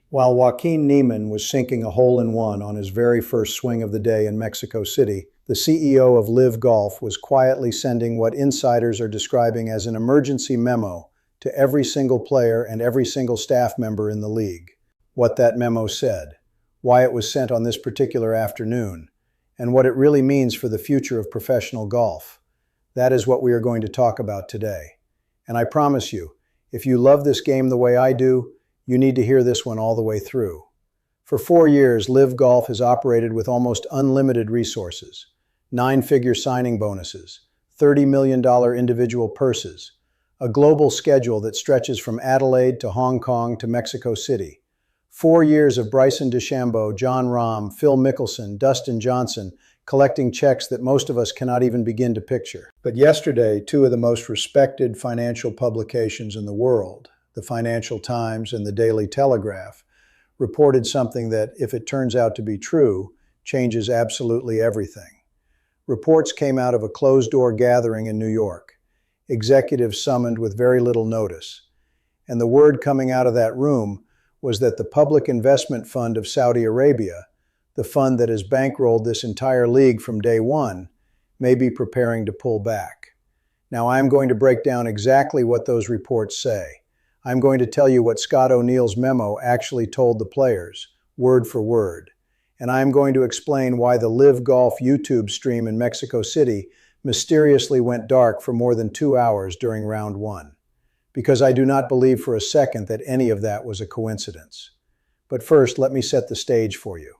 While Joaquin Niemann was sinking a hole-in-one on his very first swing of the day in Mexico City, the CEO of LIV Golf was quietly sending what insiders are describing as an emergency memo to every single player and every single staff member in the league. What that memo said, why it was sent on this particular afternoon, and what it really means for the future of professional golf. That is what we are going to talk about today. And I promise you, if you love this game the way I do, you need to hear this one all the way through. For 4 years, LIV Golf has operated with almost unlimited resources, 9-figure signing bonuses, $30 million individual purses, a global schedule that stretches from Adelaide to Hong Kong to Mexico City, 4 years of Bryson, John Rahm, Phil Mickelson, Dustin Johnson, collecting checks that most of us cannot even begin to picture. But yesterday, two of the most respected financial publications in the world, the Financial Times and the Daily Telegraph, reported something that, if it turns out to be true, changes absolutely everything. Reports came out of a closed-door gathering in New York, executives summoned with very little notice. And the word coming out of that room was that the Public Investment Fund of Saudi Arabia, the fund that has bankrolled this entire league from day one, may be preparing to pull back. Now, I'm going to break down exactly what those reports say. I'm going to tell you what Scott O'Neill's memo actually told the players, word for word. And I'm going to explain why the LIV Golf YouTube stream in Mexico City mysteriously went dark for more than 2 hours during round one. Because I do not believe for a second that any of that was a coincidence. But first, let me set the stage for you.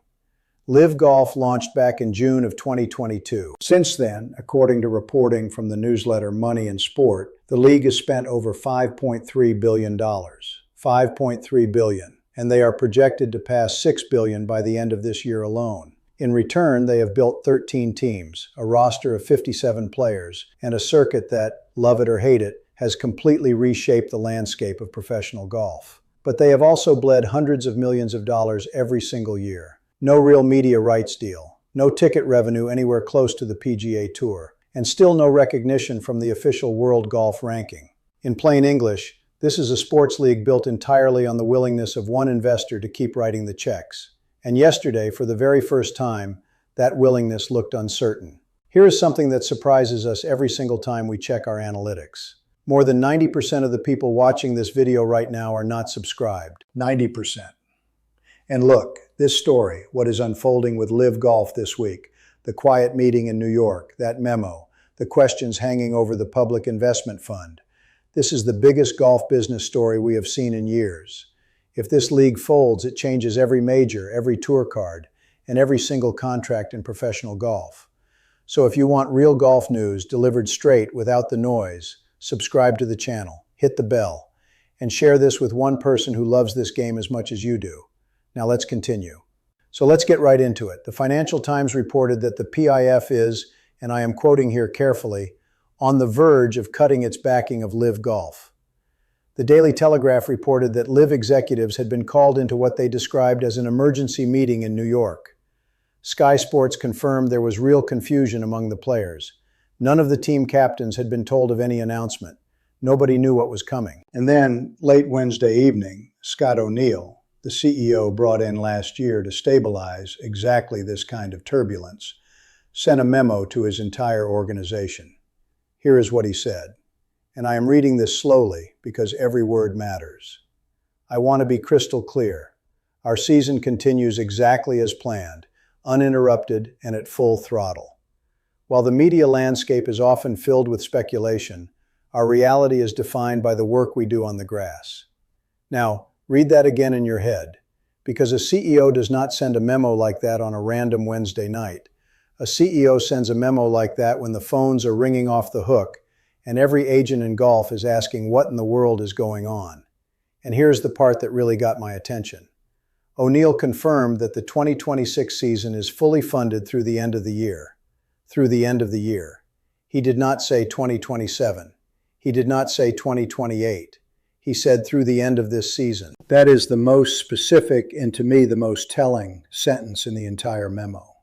LIV Golf launched back in June of 2022. Since then, according to reporting from the newsletter Money in Sport, the league has spent over $5.3 billion. $5.3 billion. And they are projected to pass $6 billion by the end of this year alone. In return, they have built 13 teams, a roster of 57 players, and a circuit that, love it or hate it, has completely reshaped the landscape of professional golf. But they have also bled hundreds of millions of dollars every single year. No real media rights deal, no ticket revenue anywhere close to the PGA Tour, and still no recognition from the official World Golf Ranking. In plain English, this is a sports league built entirely on the willingness of one investor to keep writing the checks. And yesterday, for the very first time, that willingness looked uncertain. Here is something that surprises us every single time we check our analytics. More than 90% of the people watching this video right now are not subscribed. 90%. And look, this story, what is unfolding with LIV Golf this week, the quiet meeting in New York, that memo, the questions hanging over the Public Investment Fund. This is the biggest golf business story we have seen in years. If this league folds, it changes every major, every tour card, and every single contract in professional golf. So if you want real golf news delivered straight without the noise, subscribe to the channel, hit the bell, and share this with one person who loves this game as much as you do. Now let's continue. So let's get right into it. The Financial Times reported that the PIF is, and I am quoting here carefully, on the verge of cutting its backing of LIV Golf. The Daily Telegraph reported that LIV executives had been called into what they described as an emergency meeting in New York. Sky Sports confirmed there was real confusion among the players. None of the team captains had been told of any announcement. Nobody knew what was coming. And then, late Wednesday evening, Scott O'Neill, the CEO brought in last year to stabilize exactly this kind of turbulence, sent a memo to his entire organization. Here is what he said, and I am reading this slowly because every word matters. I want to be crystal clear. Our season continues exactly as planned, uninterrupted and at full throttle. While the media landscape is often filled with speculation, our reality is defined by the work we do on the grass. Now, read that again in your head, because a CEO does not send a memo like that on a random Wednesday night. A CEO sends a memo like that when the phones are ringing off the hook and every agent in golf is asking what in the world is going on. And here's the part that really got my attention. O'Neill confirmed that the 2026 season is fully funded through the end of the year. Through the end of the year. He did not say 2027. He did not say 2028. He said through the end of this season. That is the most specific and to me the most telling sentence in the entire memo.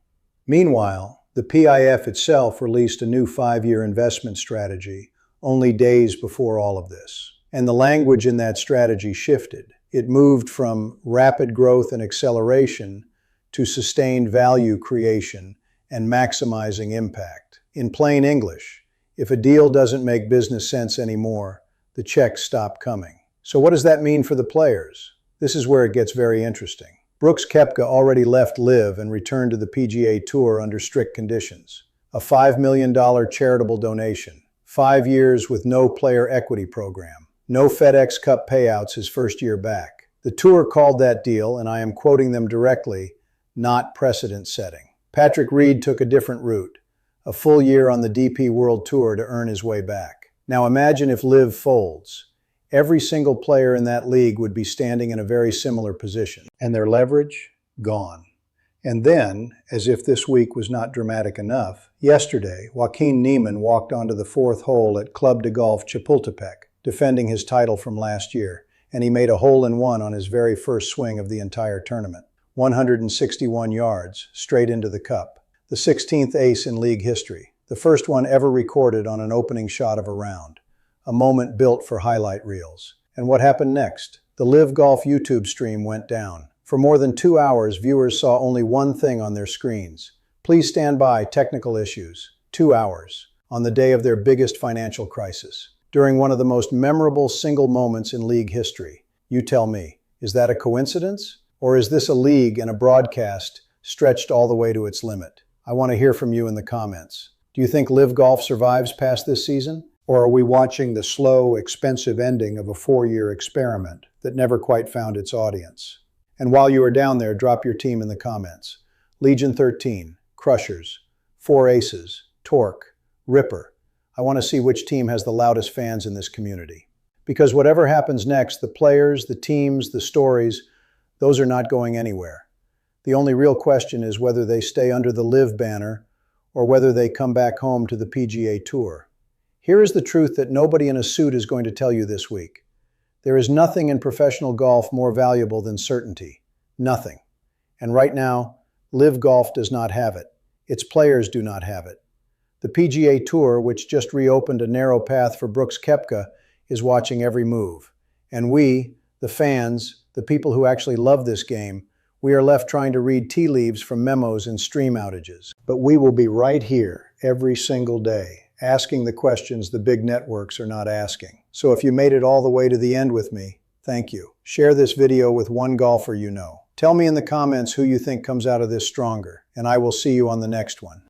Meanwhile, the PIF itself released a new 5-year investment strategy only days before all of this. And the language in that strategy shifted. It moved from rapid growth and acceleration to sustained value creation and maximizing impact. In plain English, if a deal doesn't make business sense anymore, the checks stop coming. So what does that mean for the players? This is where it gets very interesting. Brooks Koepka already left LIV and returned to the PGA Tour under strict conditions. A $5 million charitable donation, 5 years with no player equity program, no FedEx Cup payouts his first year back. The tour called that deal, and I am quoting them directly, not precedent-setting. Patrick Reed took a different route, a full year on the DP World Tour to earn his way back. Now imagine if LIV folds. Every single player in that league would be standing in a very similar position, and their leverage gone. And then, as if this week was not dramatic enough, yesterday, Joaquin Niemann walked onto the 4th hole at Club de Golf Chapultepec, defending his title from last year, and he made a hole-in-one on his very first swing of the entire tournament. 161 yards, straight into the cup. The 16th ace in league history, the first one ever recorded on an opening shot of a round. A moment built for highlight reels. And what happened next? The LIV Golf YouTube stream went down. For more than 2 hours, viewers saw only one thing on their screens. Please stand by, technical issues. 2 hours, on the day of their biggest financial crisis. During one of the most memorable single moments in league history. You tell me, is that a coincidence? Or is this a league and a broadcast stretched all the way to its limit? I want to hear from you in the comments. Do you think LIV Golf survives past this season? Or are we watching the slow, expensive ending of a 4-year experiment that never quite found its audience? And while you are down there, drop your team in the comments. Legion 13, Crushers, 4 Aces, Torque, Ripper. I want to see which team has the loudest fans in this community. Because whatever happens next, the players, the teams, the stories, those are not going anywhere. The only real question is whether they stay under the LIV banner or whether they come back home to the PGA Tour. Here is the truth that nobody in a suit is going to tell you this week. There is nothing in professional golf more valuable than certainty. Nothing. And right now, LIV Golf does not have it. Its players do not have it. The PGA Tour, which just reopened a narrow path for Brooks Koepka, is watching every move. And we, the fans, the people who actually love this game, we are left trying to read tea leaves from memos and stream outages. But we will be right here every single day, asking the questions the big networks are not asking. So if you made it all the way to the end with me, thank you. Share this video with one golfer you know. Tell me in the comments who you think comes out of this stronger, and I will see you on the next one.